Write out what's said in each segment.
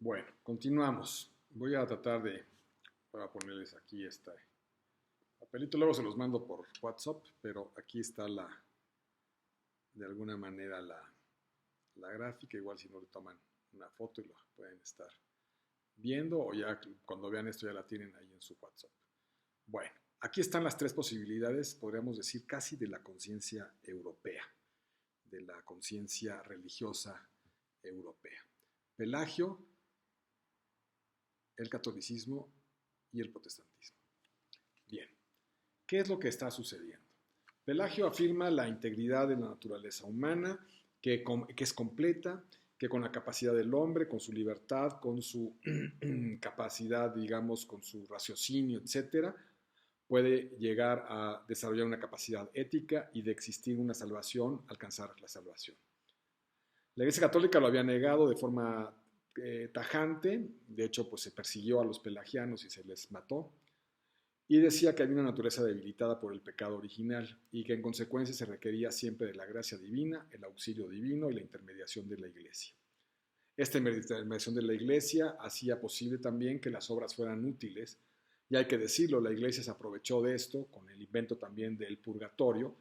Bueno, continuamos. Voy a ponerles aquí este papelito, luego se los mando por WhatsApp, pero aquí está de alguna manera la gráfica, igual si no le toman una foto y lo pueden estar viendo o ya cuando vean esto ya la tienen ahí en su WhatsApp. Bueno, aquí están las tres posibilidades, podríamos decir casi de la conciencia europea, de la conciencia religiosa europea. Pelagio, el catolicismo y el protestantismo. Bien, ¿qué es lo que está sucediendo? Pelagio afirma la integridad de la naturaleza humana, que es completa, que con la capacidad del hombre, con su libertad, con su capacidad, digamos, con su raciocinio, etcétera, puede llegar a desarrollar una capacidad ética y de existir una salvación, alcanzar la salvación. La Iglesia Católica lo había negado de forma tajante, de hecho pues se persiguió a los pelagianos y se les mató, y decía que había una naturaleza debilitada por el pecado original y que en consecuencia se requería siempre de la gracia divina, el auxilio divino y la intermediación de la Iglesia. Esta intermediación de la Iglesia hacía posible también que las obras fueran útiles, y hay que decirlo, la Iglesia se aprovechó de esto con el invento también del purgatorio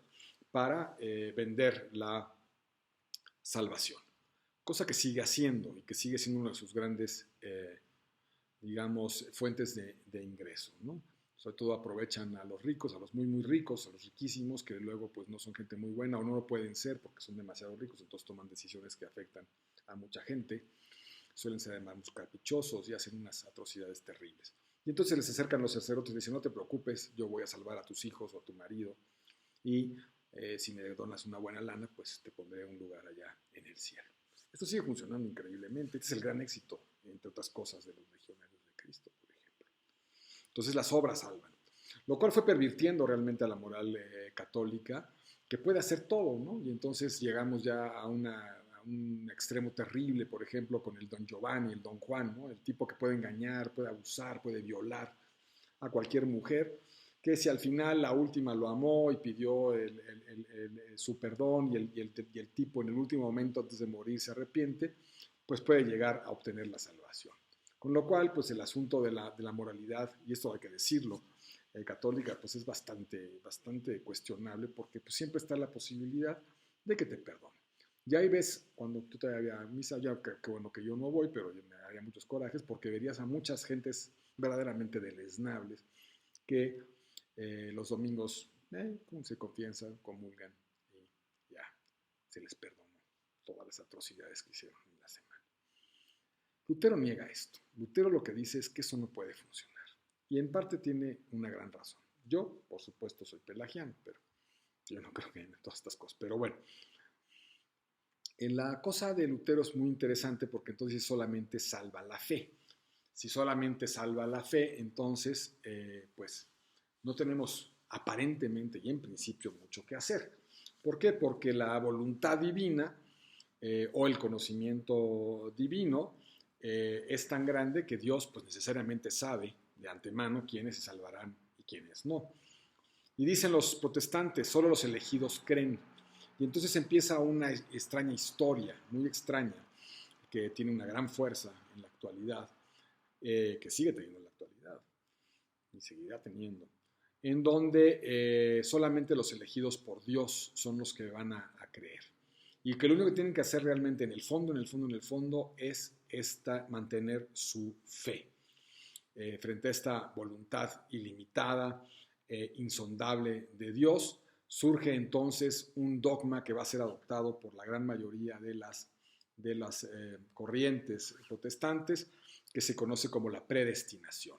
para vender la salvación, cosa que sigue haciendo y que sigue siendo una de sus grandes, digamos, fuentes de ingreso, ¿no? Sobre todo aprovechan a los ricos, a los muy, muy ricos, a los riquísimos, que luego pues no son gente muy buena o no lo pueden ser porque son demasiado ricos, entonces toman decisiones que afectan a mucha gente, suelen ser además muy caprichosos y hacen unas atrocidades terribles. Y entonces les acercan los sacerdotes y dicen, no te preocupes, yo voy a salvar a tus hijos o a tu marido y si me donas una buena lana, pues te pondré un lugar allá en el cielo. Esto sigue funcionando increíblemente. Este es el gran éxito, entre otras cosas, de los legionarios de Cristo, por ejemplo. Entonces las obras salvan, lo cual fue pervirtiendo realmente a la moral católica, que puede hacer todo, ¿no? Y entonces llegamos ya a un extremo terrible, por ejemplo, con el Don Giovanni, el Don Juan, ¿no? El tipo que puede engañar, puede abusar, puede violar a cualquier mujer, que si al final la última lo amó y pidió su perdón y el tipo en el último momento antes de morir se arrepiente, pues puede llegar a obtener la salvación. Con lo cual, pues el asunto de la moralidad, y esto hay que decirlo, católica, pues es bastante cuestionable porque pues, siempre está la posibilidad de que te perdone. Ya ahí ves, cuando tú te vayas a misa, ya que bueno que yo no voy, pero me haría muchos corajes porque verías a muchas gentes verdaderamente deleznables que los domingos se confiesan, comulgan y ya se les perdonó todas las atrocidades que hicieron en la semana. Lutero niega esto. Lutero lo que dice es que eso no puede funcionar. Y en parte tiene una gran razón. Yo, por supuesto, soy pelagiano, pero yo no creo que en todas estas cosas. Pero bueno, la cosa de Lutero es muy interesante porque entonces solamente salva la fe. Si solamente salva la fe, entonces, pues no tenemos aparentemente y en principio mucho que hacer. ¿Por qué? Porque la voluntad divina o el conocimiento divino es tan grande que Dios pues necesariamente sabe de antemano quiénes se salvarán y quiénes no. Y dicen los protestantes, solo los elegidos creen. Y entonces empieza una extraña historia, muy extraña, que tiene una gran fuerza en la actualidad, que sigue teniendo en la actualidad y seguirá teniendo, en donde solamente los elegidos por Dios son los que van a creer. Y que lo único que tienen que hacer realmente en el fondo, en el fondo, en el fondo, es mantener su fe frente a esta voluntad ilimitada, insondable de Dios. Surge entonces un dogma que va a ser adoptado por la gran mayoría de las corrientes protestantes, que se conoce como la predestinación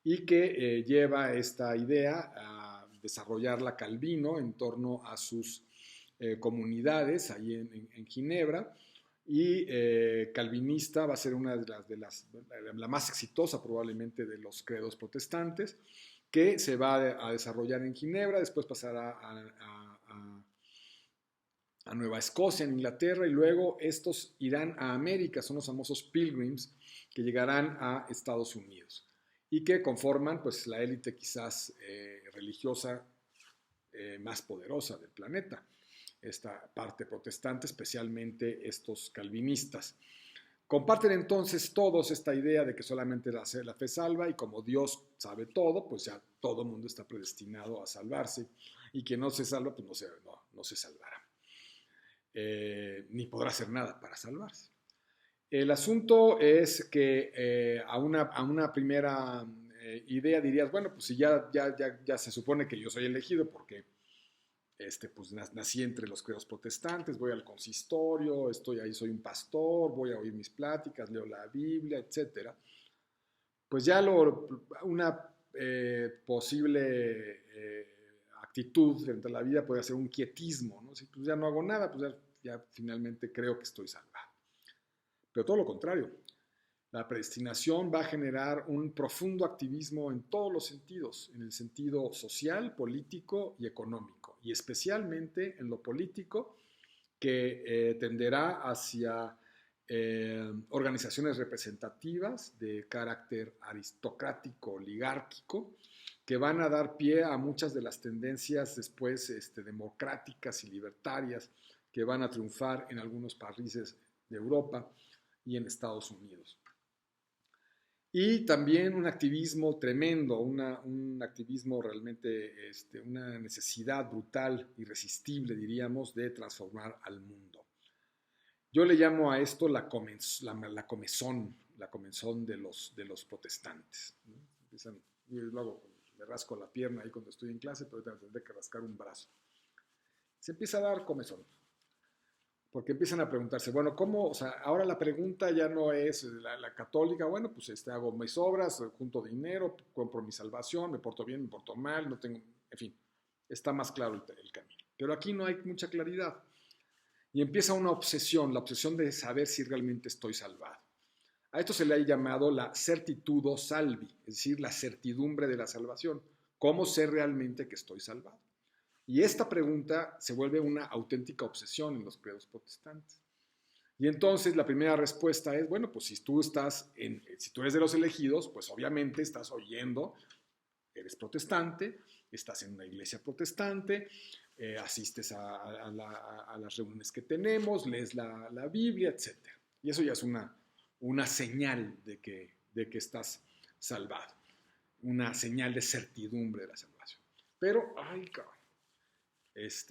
y que lleva esta idea a desarrollarla Calvino en torno a sus comunidades ahí en Ginebra, y calvinista va a ser una la más exitosa probablemente de los credos protestantes, que se va a desarrollar en Ginebra, después pasará a Nueva Escocia, en Inglaterra, y luego estos irán a América, son los famosos pilgrims que llegarán a Estados Unidos y que conforman pues la élite quizás religiosa más poderosa del planeta, esta parte protestante, especialmente estos calvinistas. Comparten entonces todos esta idea de que solamente la fe salva y como Dios sabe todo, pues ya todo el mundo está predestinado a salvarse y quien no se salva, pues no se salvará. Ni podrá hacer nada para salvarse. El asunto es que a una primera idea dirías, bueno, pues si ya se supone que yo soy elegido porque pues nací entre los credos protestantes, voy al consistorio, estoy ahí, soy un pastor, voy a oír mis pláticas, leo la Biblia, etcétera. Pues ya una posible actitud frente a la vida puede ser un quietismo, ¿no? Si pues ya no hago nada, pues ya finalmente creo que estoy salvado. Pero todo lo contrario, la predestinación va a generar un profundo activismo en todos los sentidos, en el sentido social, político y económico, y especialmente en lo político, que tenderá hacia organizaciones representativas de carácter aristocrático, oligárquico, que van a dar pie a muchas de las tendencias después democráticas y libertarias que van a triunfar en algunos países de Europa y en Estados Unidos. Y también un activismo tremendo, un activismo realmente, una necesidad brutal, irresistible, diríamos, de transformar al mundo. Yo le llamo a esto la comezón de los protestantes, ¿no? Yo luego me rasco la pierna ahí cuando estoy en clase, pero tendré que rascar un brazo. Se empieza a dar comezón. Porque empiezan a preguntarse, bueno, ¿cómo? O sea, ahora la pregunta ya no es la católica, bueno, pues hago mis obras, junto dinero, compro mi salvación, me porto bien, me porto mal, no tengo, en fin, está más claro el camino. Pero aquí no hay mucha claridad. Y empieza una obsesión, la obsesión de saber si realmente estoy salvado. A esto se le ha llamado la certitudo salvi, es decir, la certidumbre de la salvación. ¿Cómo sé realmente que estoy salvado? Y esta pregunta se vuelve una auténtica obsesión en los credos protestantes. Y entonces la primera respuesta es, bueno, pues si tú eres de los elegidos, pues obviamente estás oyendo, eres protestante, estás en una iglesia protestante, asistes a las reuniones que tenemos, lees la Biblia, etc. Y eso ya es una señal de que estás salvado, una señal de certidumbre de la salvación. Pero, ay, cabrón.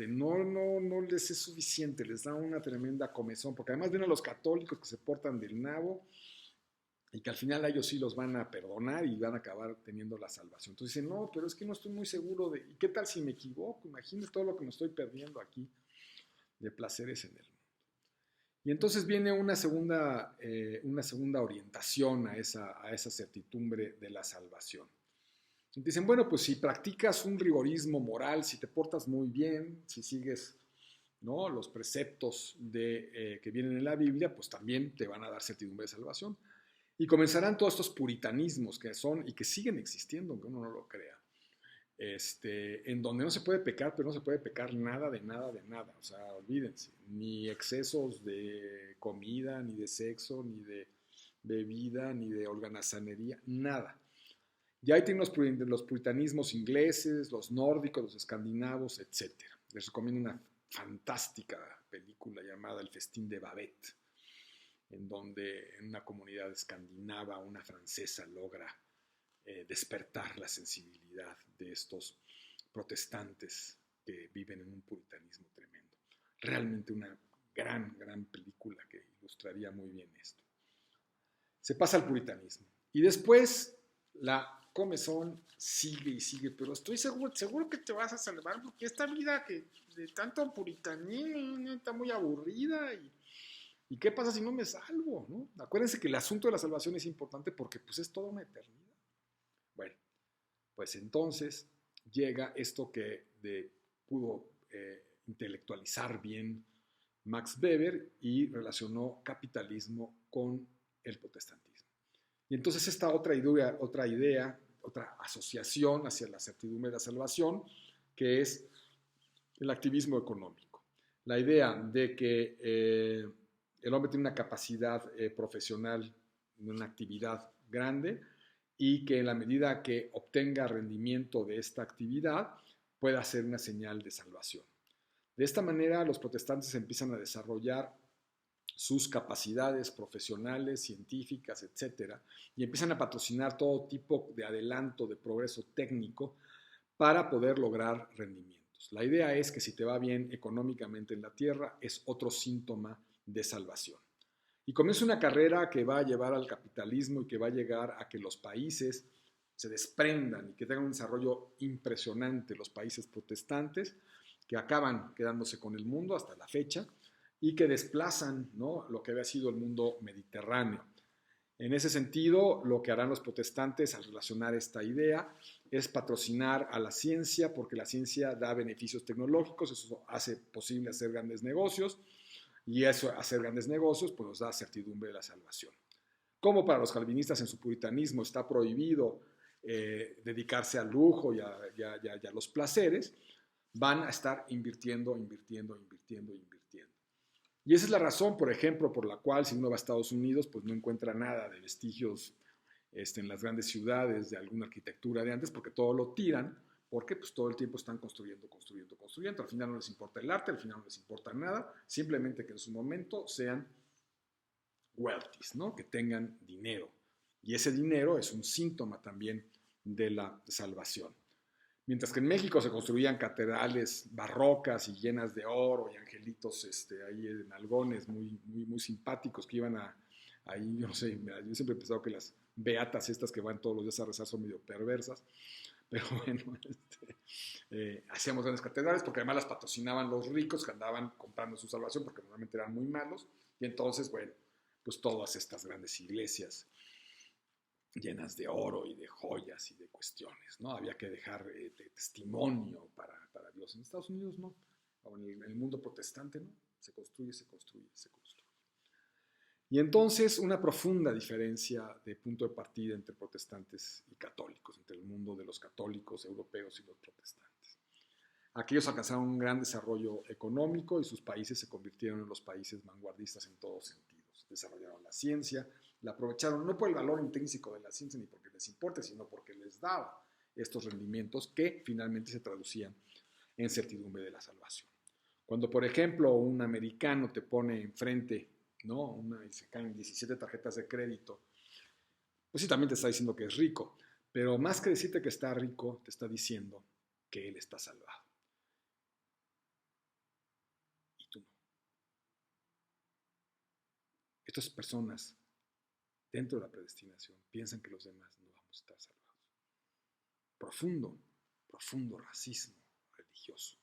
No les es suficiente, les da una tremenda comezón, porque además vienen los católicos que se portan del nabo y que al final a ellos sí los van a perdonar y van a acabar teniendo la salvación. Entonces dicen, no, pero es que no estoy muy seguro de, ¿y qué tal si me equivoco? Imagínate todo lo que me estoy perdiendo aquí de placeres en el mundo. Y entonces viene una segunda orientación a esa certidumbre de la salvación. Dicen, bueno, pues si practicas un rigorismo moral, si te portas muy bien, si sigues, ¿no?, los preceptos que vienen en la Biblia, pues también te van a dar certidumbre de salvación. Y comenzarán todos estos puritanismos que son y que siguen existiendo, aunque uno no lo crea, en donde no se puede pecar, pero no se puede pecar nada de nada de nada. O sea, olvídense, ni excesos de comida, ni de sexo, ni de bebida, ni de holganazanería, nada. Ya ahí tienen los puritanismos ingleses, los nórdicos, los escandinavos, etc. Les recomiendo una fantástica película llamada El festín de Babette, en donde en una comunidad escandinava una francesa logra despertar la sensibilidad de estos protestantes que viven en un puritanismo tremendo. Realmente una gran película que ilustraría muy bien esto. Se pasa al puritanismo. Y después la comezón sigue y sigue, pero estoy seguro que te vas a salvar porque esta vida que de tanto puritanismo está muy aburrida y ¿qué pasa si no me salvo? ¿No? Acuérdense que el asunto de la salvación es importante porque pues es toda una eternidad. Bueno, pues entonces llega esto que pudo intelectualizar bien Max Weber y relacionó capitalismo con el protestantismo. Y entonces esta otra idea, otra asociación hacia la certidumbre de la salvación, que es el activismo económico. La idea de que el hombre tiene una capacidad profesional, una actividad grande, y que en la medida que obtenga rendimiento de esta actividad, pueda ser una señal de salvación. De esta manera, los protestantes empiezan a desarrollar sus capacidades profesionales, científicas, etcétera, y empiezan a patrocinar todo tipo de adelanto, de progreso técnico para poder lograr rendimientos. La idea es que si te va bien económicamente en la Tierra, es otro síntoma de salvación. Y comienza una carrera que va a llevar al capitalismo y que va a llegar a que los países se desprendan y que tengan un desarrollo impresionante, los países protestantes, que acaban quedándose con el mundo hasta la fecha y que desplazan, ¿no?, lo que había sido el mundo mediterráneo. En ese sentido, lo que harán los protestantes al relacionar esta idea es patrocinar a la ciencia, porque la ciencia da beneficios tecnológicos, eso hace posible hacer grandes negocios, y eso, hacer grandes negocios, pues nos da certidumbre de la salvación. Como para los calvinistas en su puritanismo está prohibido dedicarse al lujo y a los placeres, van a estar invirtiendo. Y esa es la razón, por ejemplo, por la cual si uno va a Estados Unidos, pues no encuentra nada de vestigios en las grandes ciudades de alguna arquitectura de antes, porque todo lo tiran, porque pues todo el tiempo están construyendo. Al final no les importa el arte, al final no les importa nada, simplemente que en su momento sean wealthy, ¿no?, que tengan dinero. Y ese dinero es un síntoma también de la salvación. Mientras que en México se construían catedrales barrocas y llenas de oro y angelitos ahí en algones muy simpáticos que iban ahí, yo no sé, yo siempre he pensado que las beatas estas que van todos los días a rezar son medio perversas, pero bueno, hacíamos grandes catedrales porque además las patrocinaban los ricos que andaban comprando su salvación porque normalmente eran muy malos, y entonces, bueno, pues todas estas grandes iglesias llenas de oro y de joyas y de cuestiones, ¿no? Había que dejar testimonio para Dios. En Estados Unidos no, o en el mundo protestante no, se construye. Y entonces una profunda diferencia de punto de partida entre protestantes y católicos, entre el mundo de los católicos europeos y los protestantes. Aquellos alcanzaron un gran desarrollo económico y sus países se convirtieron en los países vanguardistas en todos sentidos. Desarrollaron la ciencia, la aprovecharon no por el valor intrínseco de la ciencia ni porque les importe, sino porque les daba estos rendimientos que finalmente se traducían en certidumbre de la salvación. Cuando, por ejemplo, un americano te pone enfrente, ¿no?, y se caen 17 tarjetas de crédito, pues sí, también te está diciendo que es rico, pero más que decirte que está rico, te está diciendo que él está salvado. Y tú no. Estas personas, dentro de la predestinación, piensan que los demás no vamos a estar salvados. Profundo racismo religioso.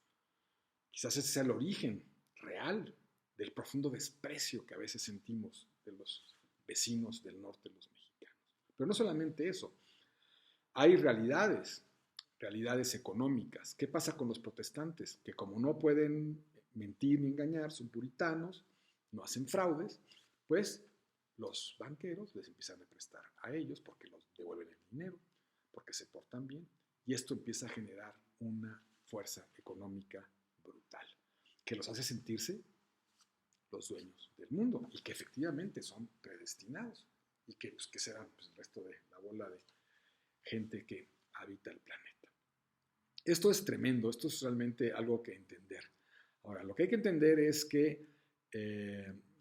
Quizás ese sea el origen real del profundo desprecio que a veces sentimos de los vecinos del norte, los mexicanos. Pero no solamente eso, hay realidades económicas. ¿Qué pasa con los protestantes? Que como no pueden mentir ni engañar, son puritanos, no hacen fraudes, pues los banqueros les empiezan a prestar a ellos porque los devuelven el dinero, porque se portan bien, y esto empieza a generar una fuerza económica brutal, que los hace sentirse los dueños del mundo y que efectivamente son predestinados y que, pues, que serán pues, el resto de la bola de gente que habita el planeta. Esto es tremendo, esto es realmente algo que entender. Ahora, lo que hay que entender es que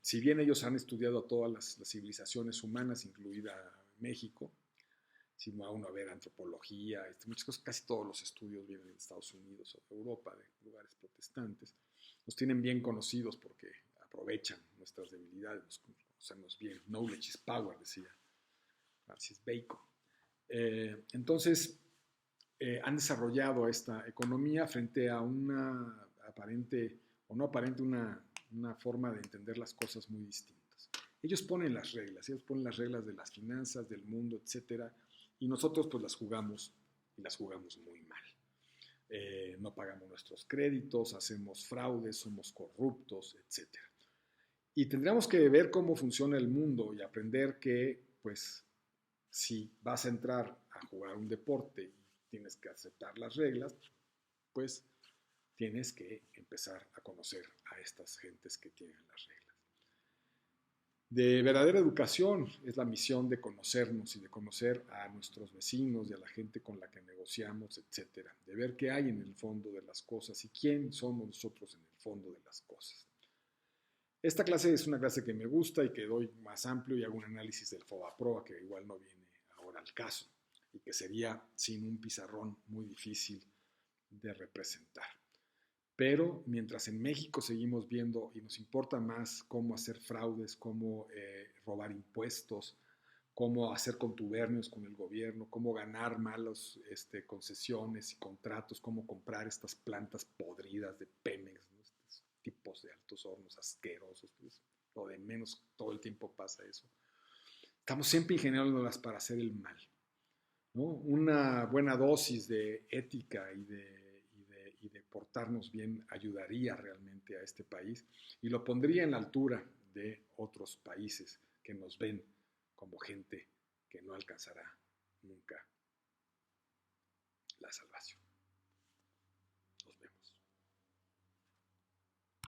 si bien ellos han estudiado a todas las civilizaciones humanas, incluida México, si va uno a ver antropología, muchas cosas, casi todos los estudios vienen de Estados Unidos o de Europa, de lugares protestantes, nos tienen bien conocidos porque aprovechan nuestras debilidades, nos conocemos bien. Knowledge is power, decía Francis Bacon. Entonces, han desarrollado esta economía frente a una aparente, o no aparente, una forma de entender las cosas muy distintas. Ellos ponen las reglas de las finanzas, del mundo, etcétera, y nosotros pues las jugamos, y las jugamos muy mal. No pagamos nuestros créditos, hacemos fraudes, somos corruptos, etcétera. Y tendríamos que ver cómo funciona el mundo y aprender que, pues, si vas a entrar a jugar un deporte y tienes que aceptar las reglas, pues tienes que empezar a conocer a estas gentes que tienen las reglas. De verdadera educación es la misión de conocernos y de conocer a nuestros vecinos y a la gente con la que negociamos, etcétera, de ver qué hay en el fondo de las cosas y quién somos nosotros en el fondo de las cosas. Esta clase es una clase que me gusta y que doy más amplio y hago un análisis del FOBAPROA que igual no viene ahora al caso y que sería sin un pizarrón muy difícil de representar. Pero mientras en México seguimos viendo y nos importa más cómo hacer fraudes, cómo robar impuestos, cómo hacer contubernios con el gobierno, cómo ganar malas concesiones y contratos, cómo comprar estas plantas podridas de Pemex, ¿no? Estos tipos de altos hornos asquerosos, pues, lo de menos todo el tiempo pasa eso. Estamos siempre ingeniándolas para hacer el mal, ¿no? Una buena dosis de ética y de portarnos bien ayudaría realmente a este país y lo pondría en la altura de otros países que nos ven como gente que no alcanzará nunca la salvación.